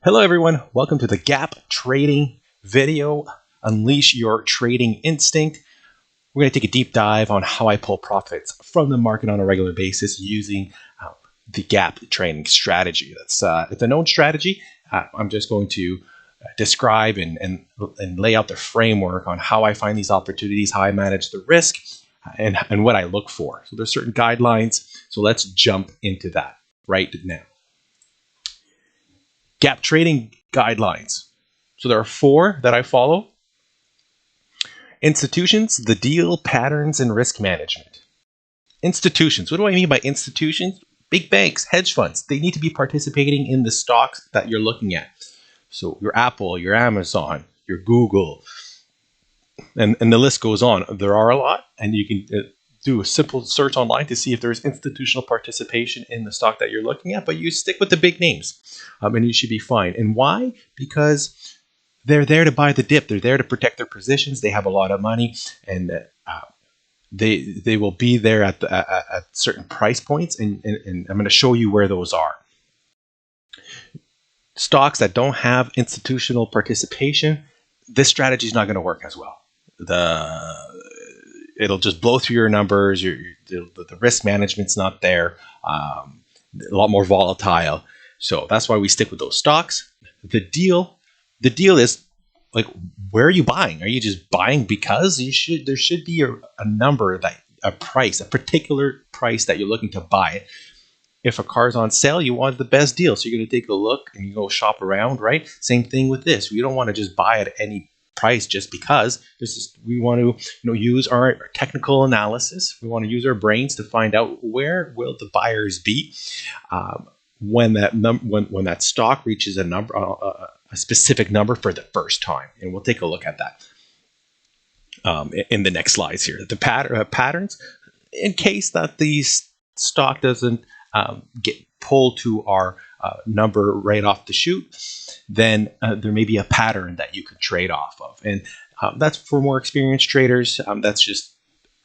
Hello everyone, welcome to the Gap Trading video. Unleash your trading instinct. We're going to take a deep dive on how I pull profits from the market on a regular basis using the Gap trading strategy. It's a known strategy. I'm just going to describe and lay out the framework on how I find these opportunities, how I manage the risk, and what I look for. So there's certain guidelines. So let's jump into that right now. Gap trading guidelines. So there are 4 that I follow. Institutions, the deal, patterns, and risk management. Institutions. What do I mean by institutions? Big banks, hedge funds. They need to be participating in the stocks that you're looking at. So your Apple, your Amazon, your Google, and the list goes on. There are a lot, and you can do a simple search online to see if there's institutional participation in the stock that you're looking at, but you stick with the big names and you should be fine. And why? Because they're there to buy the dip. They're there to protect their positions. They have a lot of money, and they will be there at certain price points, and I'm going to show you where those are. Stocks that don't have institutional participation, this strategy is not going to work as well. It'll just blow through your numbers. The risk management's not there. A lot more volatile. So that's why we stick with those stocks. The deal is, like, where are you buying? Are you just buying because there should be a number, a price, a particular price that you're looking to buy. If a car's on sale, you want the best deal. So you're going to take a look and you go shop around, right? Same thing with this. You don't want to just buy at any price just because. We want to use our technical analysis. We want to use our brains to find out where will the buyers be when that stock reaches a number, a specific number for the first time. And we'll take a look at that in the next slides here. The patterns, in case that the stock doesn't get pulled to our number right off the chute, then there may be a pattern that you could trade off of. And that's for more experienced traders. That's just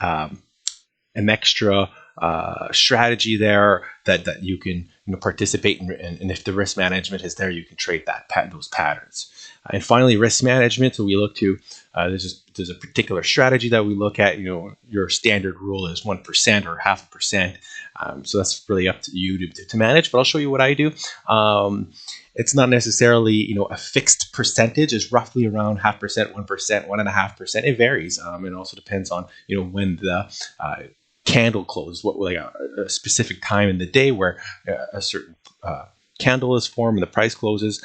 an extra strategy there that you can participate in. And if the risk management is there, you can trade those patterns. And finally, risk management. So we look to, there's a particular strategy that we look at. Your standard rule is 1% or 0.5%. So that's really up to you to manage, but I'll show you what I do. It's not necessarily, a fixed percentage. It's roughly around 0.5%, 1%, 1.5%. It varies. It also depends on, when the candle closes, a specific time in the day where a certain candle is formed and the price closes.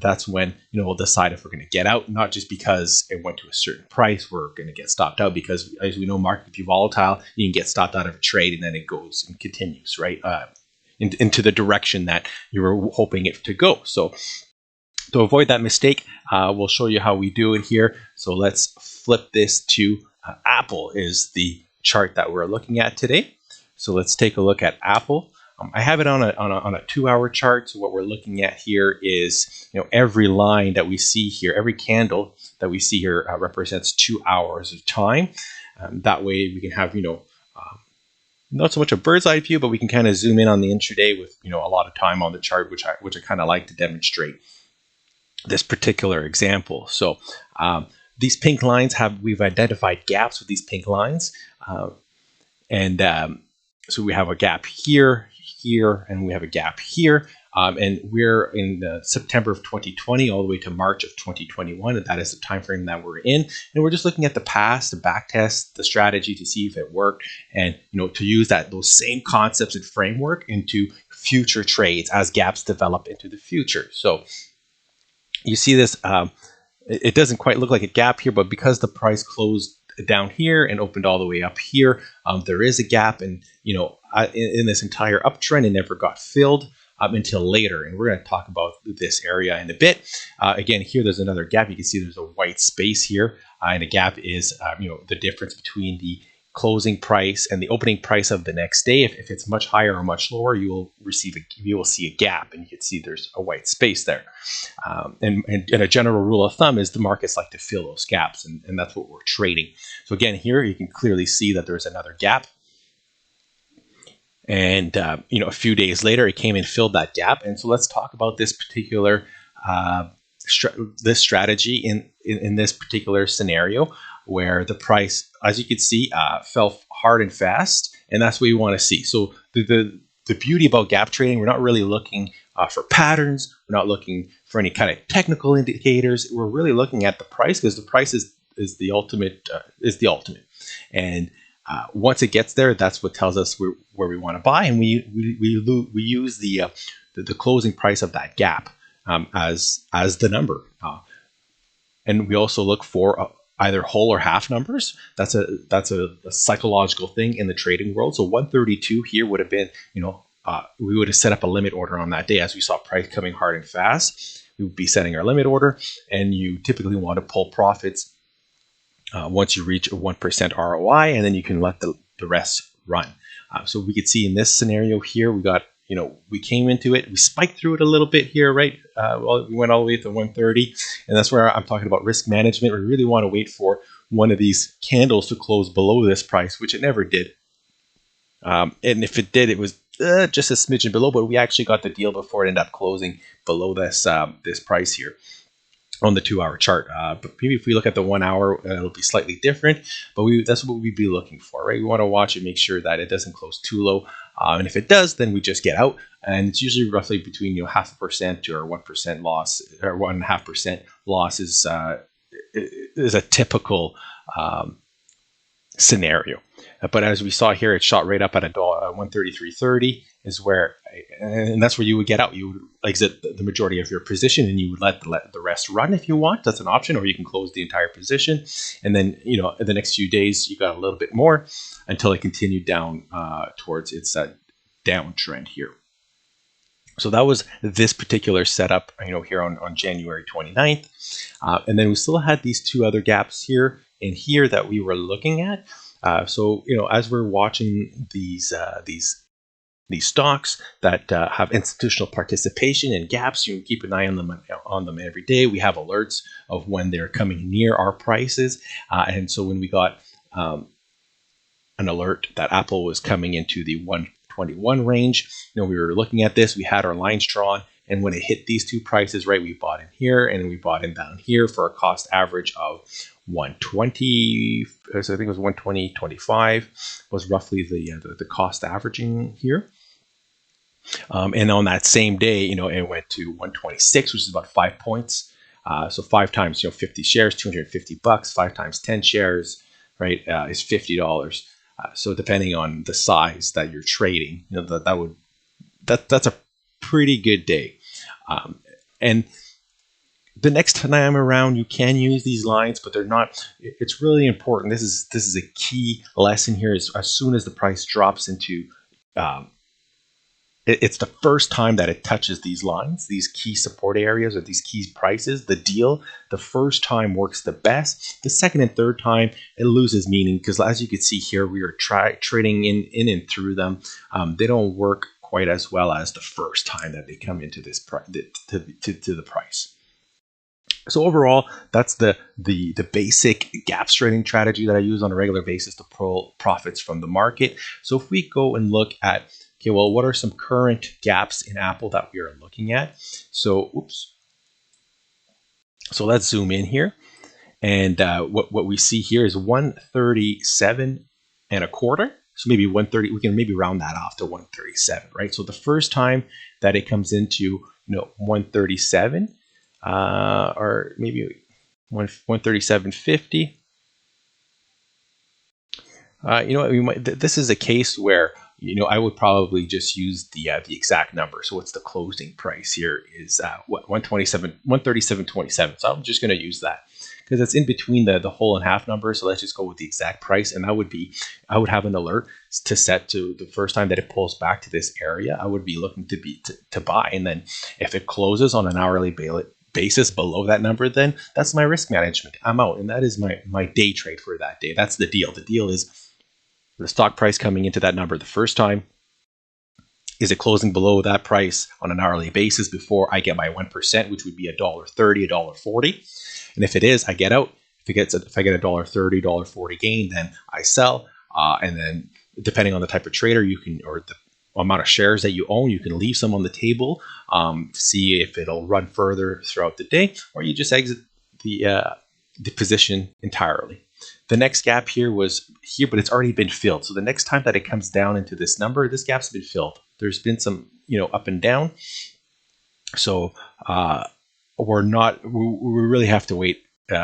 That's when we'll decide if we're going to get out, not just because it went to a certain price we're going to get stopped out, because as we know, market can be volatile. You can get stopped out of a trade and then it goes and continues right into the direction that you were hoping it to go. So to avoid that mistake, we'll show you how we do it here. So let's flip this to Apple is the chart that we're looking at today. So let's take a look at Apple. I have it on a 2-hour chart. So what we're looking at here is, every line that we see here, every candle that we see here represents 2 hours of time. That way we can have, not so much a bird's eye view, but we can kind of zoom in on the intraday with, a lot of time on the chart, which I kind of like to demonstrate this particular example. So these pink lines we've identified gaps with these pink lines. So we have a gap here, and we have a gap here. And we're in September of 2020 all the way to March of 2021. And that is the time frame that we're in. And we're just looking at the past, the back test, the strategy to see if it worked, and to use those same concepts and framework into future trades as gaps develop into the future. So you see this, it doesn't quite look like a gap here, but because the price closed down here and opened all the way up here, there is a gap, and in this entire uptrend, it never got filled until later, and we're going to talk about this area in a bit. Again, here there's another gap. You can see there's a white space here, and a gap is the difference between the closing price and the opening price of the next day. If it's much higher or much lower, you will see a gap, and you can see there's a white space there. And a general rule of thumb is the markets like to fill those gaps, and that's what we're trading. So again, here you can clearly see that there's another gap. And a few days later, it came and filled that gap. And so let's talk about this particular this strategy in this particular scenario, where the price, as you can see, fell hard and fast, and that's what we want to see. So the beauty about gap trading, we're not really looking for patterns. We're not looking for any kind of technical indicators. We're really looking at the price, because the price is the ultimate. And once it gets there, that's what tells us where we want to buy, and we use the closing price of that gap as the number. And we also look for either whole or half numbers. That's a psychological thing in the trading world. So 132 here would have been, we would have set up a limit order on that day. As we saw price coming hard and fast, we would be setting our limit order, and you typically want to pull profits once you reach a 1% ROI, and then you can let the rest run. So we could see in this scenario here, we got, we came into it, we spiked through it a little bit here, right? Well, we went all the way to 130, and that's where I'm talking about risk management. We really want to wait for one of these candles to close below this price, which it never did. And if it did, it was just a smidgen below, but we actually got the deal before it ended up closing below this this price here on the 2-hour chart. But maybe if we look at the 1 hour, it'll be slightly different, but that's what we'd be looking for, right? We want to watch and make sure that it doesn't close too low. And if it does, then we just get out. And it's usually roughly between 0.5% or 1% loss, or 1.5% loss is a typical scenario. But as we saw here, it shot right up at $133.30 is where, and that's where you would get out. You would exit the majority of your position, and you would let the rest run if you want. That's an option, or you can close the entire position. And then, in the next few days, you got a little bit more until it continued down towards its downtrend here. So that was this particular setup, here on January 29th. And then we still had these two other gaps here and here that we were looking at. So, as we're watching these stocks that have institutional participation and gaps, you can keep an eye on them every day. We have alerts of when they're coming near our prices. And so when we got an alert that Apple was coming into the 121 range, we were looking at this, we had our lines drawn, and when it hit these two prices, right, we bought in here and we bought in down here for a cost average of 120. So I think it was 120.25 was roughly the cost averaging here. And on that same day, it went to 126, which is about 5 points. So 5 times 50 shares, $250. 5 times 10 shares, right, is $50. So depending on the size that you're trading, that's a pretty good day. And the next time around, you can use these lines, but they're not. It's really important. This is a key lesson here. Is as soon as the price drops into, it's the first time that it touches these lines, these key support areas or these key prices. The first time works the best. The second and third time, it loses meaning, because as you can see here, we are trading in and through them. They don't work quite as well as the first time that they come into this to the price. So overall, that's the basic gap trading strategy that I use on a regular basis to pull profits from the market. So if we go and look at, okay, well, what are some current gaps in Apple that we are looking at? So, So let's zoom in here, and what we see here is 137 and a quarter. So maybe 130. We can maybe round that off to 137, right? So the first time that it comes into 137. Or maybe 137.50. This is a case where I would probably just use the exact number. So what's the closing price here is 137.27. So I'm just going to use that because it's in between the whole and half number. So let's just go with the exact price, and I would have an alert to set to the first time that it pulls back to this area. I would be looking to buy, and then if it closes on an hourly basis below that number, then that's my risk management. I'm out, and that is my day trade for that day. That's the deal. The deal is the stock price coming into that number the first time. Is it closing below that price on an hourly basis before I get my 1%, which would be $1.30, $1.40? And if it is, I get out. If I get $1.30, $1.40 gain, then I sell. And then depending on the type of trader, you can, or amount of shares that you own, you can leave some on the table, see if it'll run further throughout the day, or you just exit the position entirely. The next gap here was here, but it's already been filled. So the next time that it comes down into this number, this gap's been filled. There's been some, up and down. So we really have to wait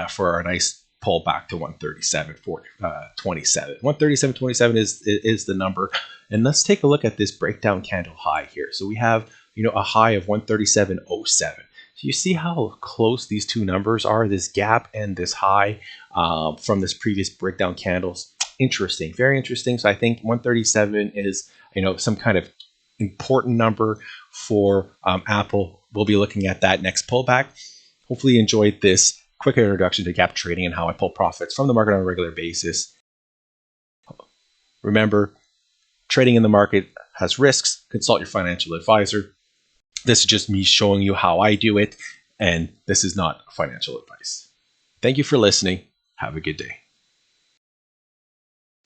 for our nice pull back to 137.27. 137.27 is the number. And let's take a look at this breakdown candle high here. So we have, a high of 137.07. So you see how close these two numbers are, this gap and this high from this previous breakdown candles. Interesting, very interesting. So I think 137 is, some kind of important number for Apple. We'll be looking at that next pullback. Hopefully you enjoyed this quick introduction to gap trading and how I pull profits from the market on a regular basis. Remember, trading in the market has risks. Consult your financial advisor. This is just me showing you how I do it, and this is not financial advice. Thank you for listening. Have a good day.